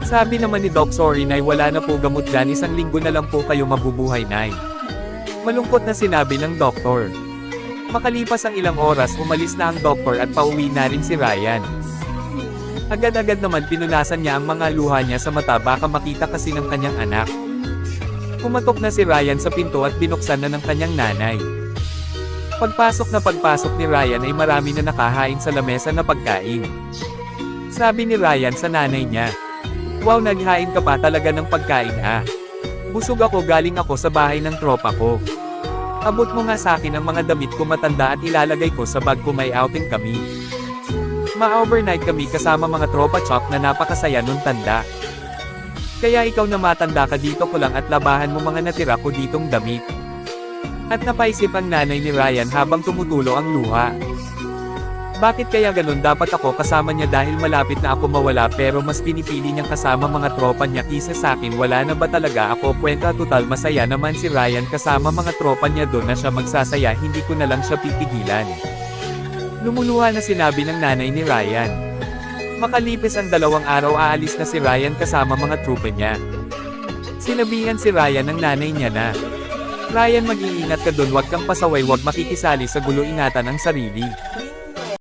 Sabi naman ni Doc, sorry Nay, wala na po gamot dyan, 1 linggo na lang po kayo mabubuhay Nay. Malungkot na sinabi ng doktor. Makalipas ang ilang oras, umalis na ang doktor at pauwi na rin si Ryan. Agad-agad naman pinunasan niya ang mga luha niya sa mata, baka makita kasi ng kanyang anak. Pumatok na si Ryan sa pinto at binuksan na ng kanyang nanay. Pagpasok ni Ryan ay marami na nakahain sa lamesa na pagkain. Sabi ni Ryan sa nanay niya, "Wow, naghain ka pa talaga ng pagkain ah. Busog ako, galing ako sa bahay ng tropa ko. Abot mo nga sa akin ang mga damit ko matanda at ilalagay ko sa bag ko, may outing kami. Ma-overnight kami kasama mga tropa chop na napakasaya nun tanda. Kaya ikaw na matanda ka dito ko lang at labahan mo mga natira ko ditong damit." At napaisip ang nanay ni Ryan habang tumutulo ang luha. Bakit kaya ganun, dapat ako kasama niya dahil malapit na ako mawala, pero mas pinipili niyang kasama mga tropa niya kisa sa akin, wala na ba talaga ako kwenta, total masaya naman si Ryan kasama mga tropa niya, doon na siya magsasaya, hindi ko na lang siya pipigilan. Lumuluha na sinabi ng nanay ni Ryan. Makalipis ang 2 araw, aalis na si Ryan kasama mga tropa niya. Sinabihan si Ryan ng nanay niya na, "Ryan, mag-iingat ka doon, wag kang pasaway, wag makikisali sa gulo, ingatan ang sarili."